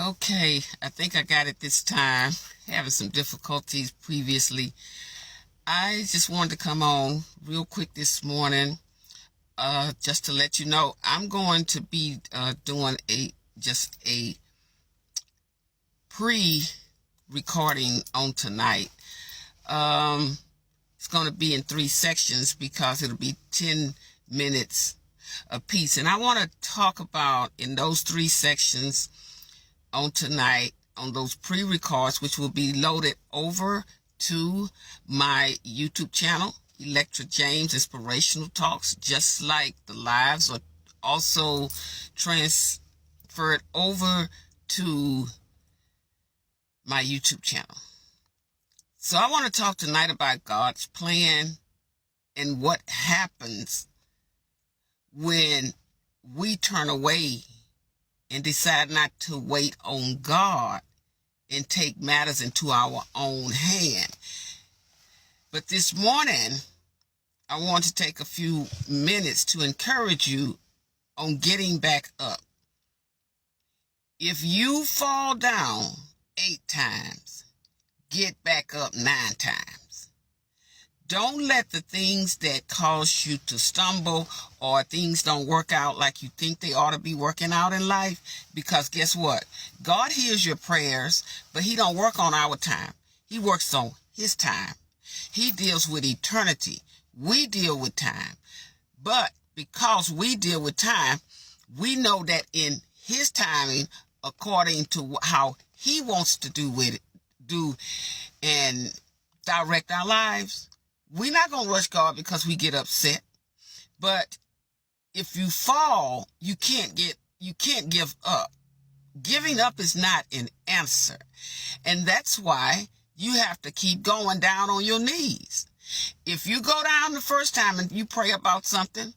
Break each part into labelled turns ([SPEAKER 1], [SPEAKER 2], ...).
[SPEAKER 1] Okay, I think I got it this time. Having some difficulties previously. I just wanted to come on real quick this morning, just to let you know I'm going to be doing a pre-recording on tonight. It's going to be in 3 sections because it'll be 10 minutes a piece, and I want to talk about in those 3 sections on tonight, on those pre-records, which will be loaded over to my YouTube channel, Electra James Inspirational Talks, just like the lives are also transferred over to my YouTube channel. So I want to talk tonight about God's plan and what happens when we turn away and decide not to wait on God and take matters into our own hand. But this morning, I want to take a few minutes to encourage you on getting back up. If you fall down 8 times, get back up 9 times. Don't let the things that cause you to stumble or things don't work out like you think they ought to be working out in life, because guess what? God hears your prayers, but he don't work on our time. He works on his time. He deals with eternity. We deal with time. But because we deal with time, we know that in his timing, according to how he wants to do and direct our lives, we're not going to rush God because we get upset. But if you fall, you can't give up. Giving up is not an answer. And that's why you have to keep going down on your knees. If you go down the first time and you pray about something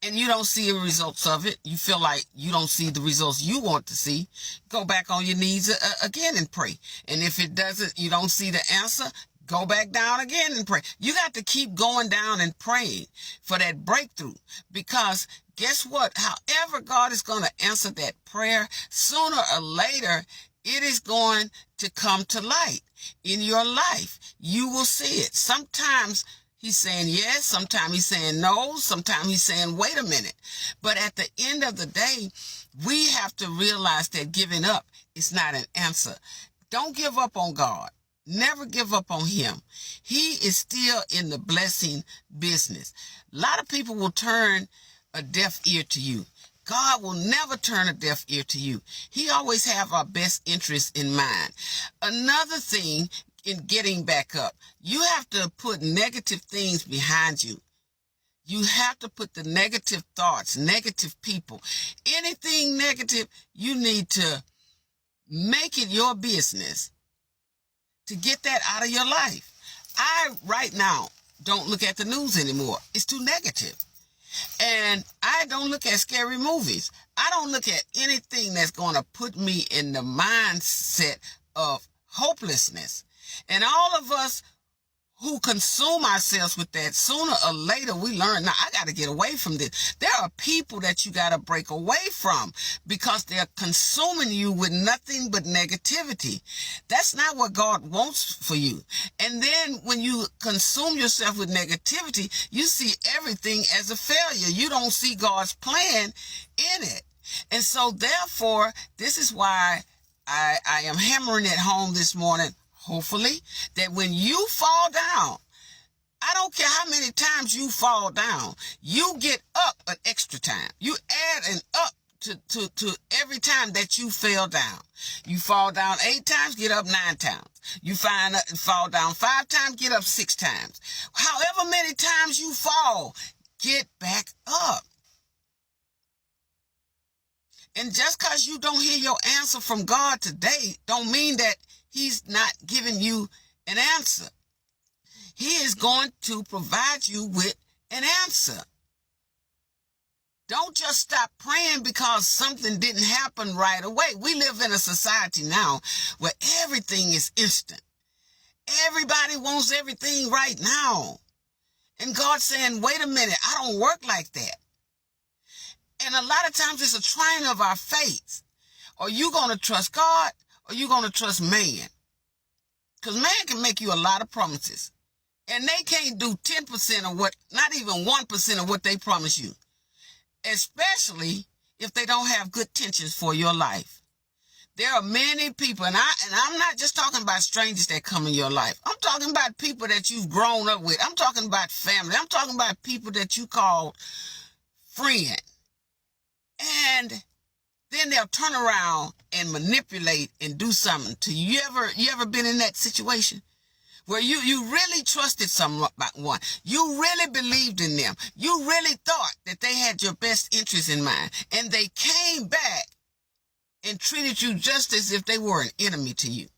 [SPEAKER 1] and you don't see the results of it, you feel like you don't see the results you want to see, go back on your knees again and pray. And if it doesn't, you don't see the answer, go back down again and pray. You got to keep going down and praying for that breakthrough, because guess what? However God is going to answer that prayer, sooner or later, it is going to come to light in your life. You will see it. Sometimes he's saying yes, sometimes he's saying no, sometimes he's saying wait a minute. But at the end of the day, we have to realize that giving up is not an answer. Don't give up on God. Never give up on him. He is still in the blessing business. A lot of people will turn a deaf ear to you. God will never turn a deaf ear to you. He always have our best interests in mind. Another thing in getting back up, you have to put negative things behind you. You have to put the negative thoughts, negative people, anything negative, you need to make it your business to get that out of your life. I, right now, don't look at the news anymore. It's too negative. And I don't look at scary movies. I don't look at anything that's going to put me in the mindset of hopelessness. And all of us who consume ourselves with that, sooner or later we learn, now I got to get away from this. There are people that you got to break away from because they're consuming you with nothing but negativity. That's not what God wants for you. And then when you consume yourself with negativity, you see everything as a failure. You don't see God's plan in it. And so therefore, this is why I am hammering it home this morning. Hopefully, that when you fall down, I don't care how many times you fall down, you get up an extra time. You add an up to every time that you fell down. You fall down 8 times, get up 9 times. You fall down 5 times, get up 6 times. However many times you fall, get back up. And just because you don't hear your answer from God today, don't mean that he's not giving you an answer. He is going to provide you with an answer. Don't just stop praying because something didn't happen right away. We live in a society now where everything is instant. Everybody wants everything right now. And God's saying, wait a minute, I don't work like that. And a lot of times it's a trying of our faith. Are you going to trust God or are you going to trust man? Because man can make you a lot of promises. And they can't do 10% of what, not even 1% of what they promise you. Especially if they don't have good intentions for your life. There are many people, and I'm not just talking about strangers that come in your life. I'm talking about people that you've grown up with. I'm talking about family. I'm talking about people that you call friend. And then they'll turn around and manipulate and do something to you. You ever been in that situation? Where you really trusted someone, you really believed in them, you really thought that they had your best interest in mind, and they came back and treated you just as if they were an enemy to you.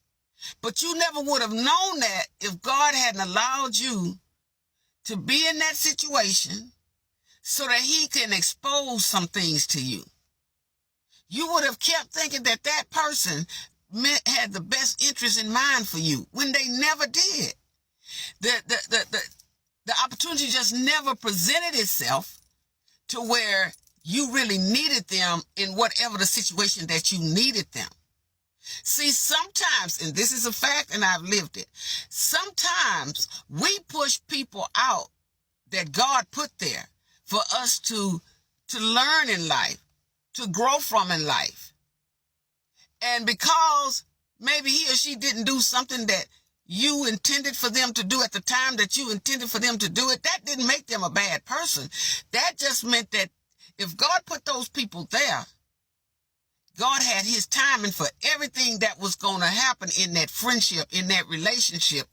[SPEAKER 1] But you never would have known that if God hadn't allowed you to be in that situation so that he can expose some things to you. You would have kept thinking that that person had the best interest in mind for you when they never did. The opportunity just never presented itself to where you really needed them in whatever the situation that you needed them. See, sometimes, and this is a fact and I've lived it, sometimes we push people out that God put there for us to learn in life, to grow from in life. And because maybe he or she didn't do something that you intended for them to do at the time that you intended for them to do it, that didn't make them a bad person. That just meant that if God put those people there, God had his timing for everything that was going to happen in that friendship, in that relationship,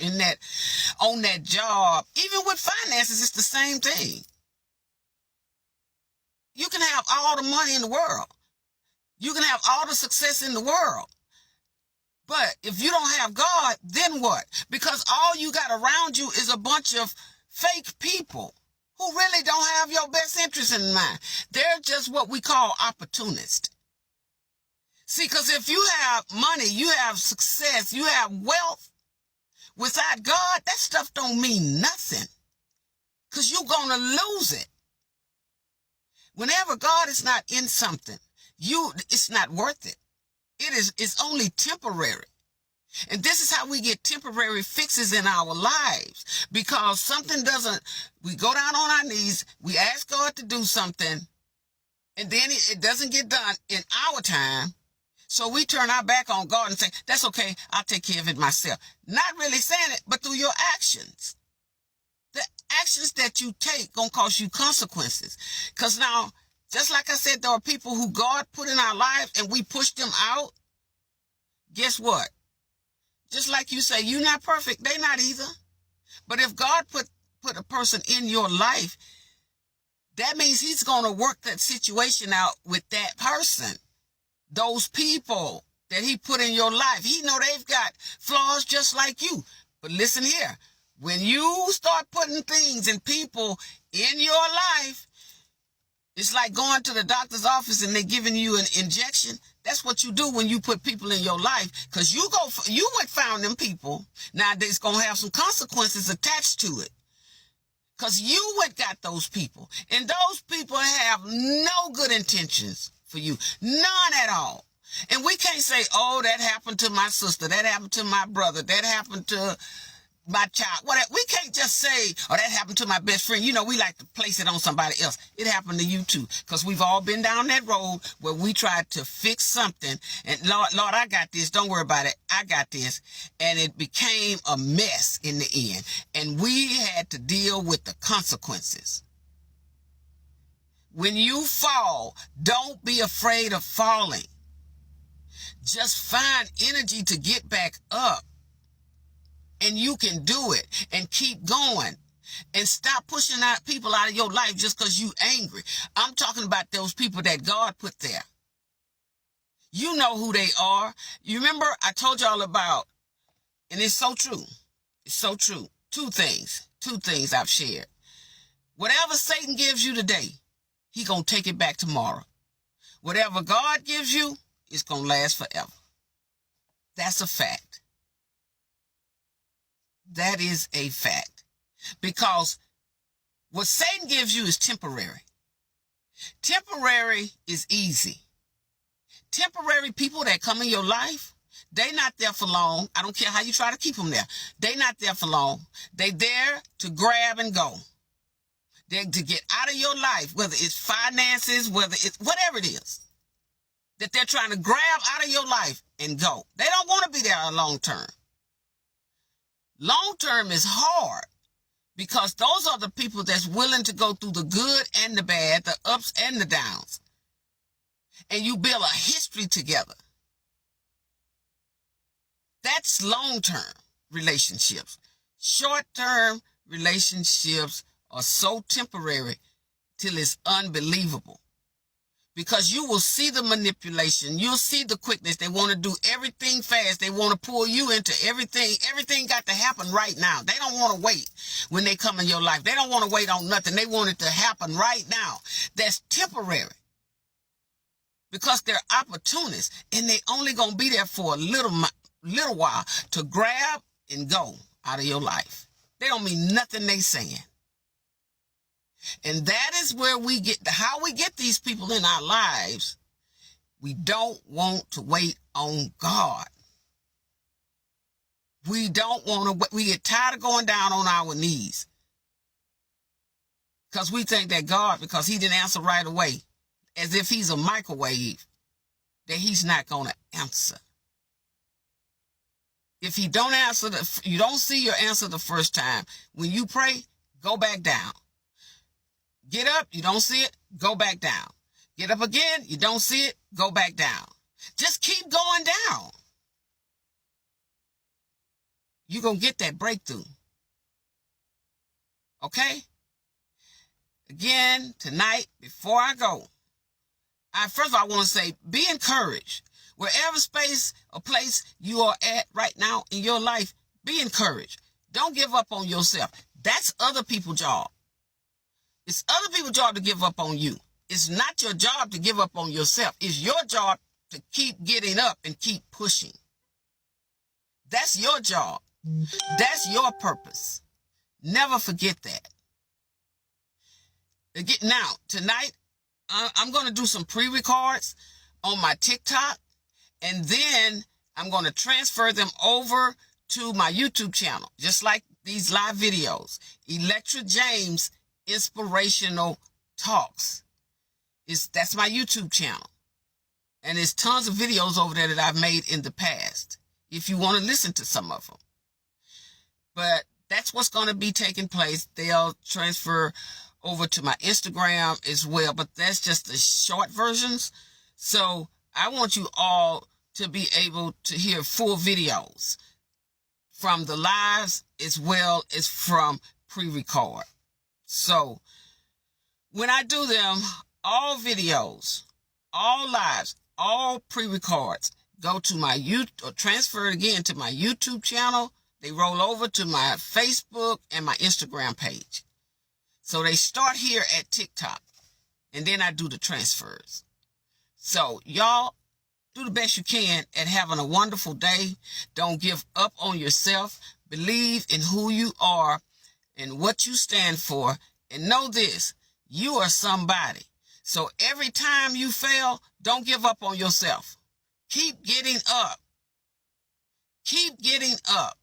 [SPEAKER 1] on that job. Even with finances, it's the same thing. You can have all the money in the world. You can have all the success in the world. But if you don't have God, then what? Because all you got around you is a bunch of fake people who really don't have your best interest in mind. They're just what we call opportunists. See, because if you have money, you have success, you have wealth, without God, that stuff don't mean nothing. Because you're going to lose it. Whenever God is not in something, it's not worth it. It's only temporary. And this is how we get temporary fixes in our lives. Because we go down on our knees, we ask God to do something, and then it doesn't get done in our time. So we turn our back on God and say, that's okay, I'll take care of it myself. Not really saying it, but through your actions. The actions that you take gonna cause you consequences. Because now, just like I said, there are people who God put in our lives and we push them out. Guess what? Just like you say, you're not perfect. They're not either. But if God put a person in your life, that means he's going to work that situation out with that person. Those people that he put in your life. He know they've got flaws just like you. But listen here. When you start putting things and people in your life, it's like going to the doctor's office and they're giving you an injection. That's what you do when you put people in your life. Because you went found them people. Now, there's going to have some consequences attached to it. Because you went got those people. And those people have no good intentions for you. None at all. And we can't say, oh, that happened to my sister. That happened to my brother. That happened to my child. Whatever. We can't just say, oh, that happened to my best friend. You know, we like to place it on somebody else. It happened to you too. Because we've all been down that road where we tried to fix something. And Lord, I got this. Don't worry about it. I got this. And it became a mess in the end. And we had to deal with the consequences. When you fall, don't be afraid of falling. Just find energy to get back up. And you can do it and keep going and stop pushing out people out of your life just because you angry. I'm talking about those people that God put there. You know who they are. You remember I told y'all about, and it's so true. It's so true. Two things I've shared. Whatever Satan gives you today, he gonna take it back tomorrow. Whatever God gives you, it's gonna last forever. That's a fact. That is a fact. Because what Satan gives you is temporary. Temporary is easy. temporary people that come in your life, they not there for long. I don't care how you try to keep them there. They not there for long. They there to grab and go. They're to get out of your life, whether it's finances, whether it's whatever it is, that they're trying to grab out of your life and go. They don't want to be there long term. Long term is hard because those are the people that's willing to go through the good and the bad, the ups and the downs. And you build a history together. That's long-term relationships. Short-term relationships are so temporary till it's unbelievable. Because you will see the manipulation. You'll see the quickness. They want to do everything fast. They want to pull you into everything. Everything got to happen right now. They don't want to wait when they come in your life. They don't want to wait on nothing. They want it to happen right now. That's temporary. Because they're opportunists. And they only going to be there for a little while to grab and go out of your life. They don't mean nothing they saying. And that is where we get, how we get these people in our lives. We don't want to wait on God. We don't want to, we get tired of going down on our knees. Because we think that God, because he didn't answer right away, as if he's a microwave, that he's not going to answer. If he don't answer, you don't see your answer the first time. When you pray, go back down. Get up, you don't see it, go back down. Get up again, you don't see it, go back down. Just keep going down. You're going to get that breakthrough. Okay? Again, tonight, before I go, first of all, I want to say, be encouraged. Wherever space or place you are at right now in your life, be encouraged. Don't give up on yourself. That's other people's job. It's other people's job to give up on you. It's not your job to give up on yourself. It's your job to keep getting up and keep pushing. That's your job. That's your purpose. Never forget that. Now, tonight, I'm going to do some pre-records on my TikTok, and then I'm going to transfer them over to my YouTube channel, just like these live videos. Electra James Inspirational Talks. That's my YouTube channel. And there's tons of videos over there that I've made in the past, if you want to listen to some of them. But that's what's going to be taking place. They'll transfer over to my Instagram as well, but that's just the short versions. So I want you all to be able to hear full videos from the lives as well as from pre-record. So when I do them, all videos, all lives, all pre-records go to my YouTube, or transfer it again to my YouTube channel. They roll over to my Facebook and my Instagram page. So they start here at TikTok, and then I do the transfers. So y'all do the best you can at having a wonderful day. Don't give up on yourself. Believe in who you are and what you stand for. And know this, you are somebody. So every time you fail, don't give up on yourself. Keep getting up. Keep getting up.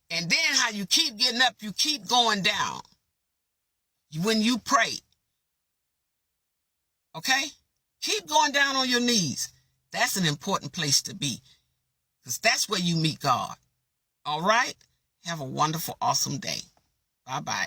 [SPEAKER 1] And then how you keep getting up, you keep going down. When you pray. Okay? Keep going down on your knees. That's an important place to be. Because that's where you meet God. All right? Have a wonderful, awesome day. Bye-bye.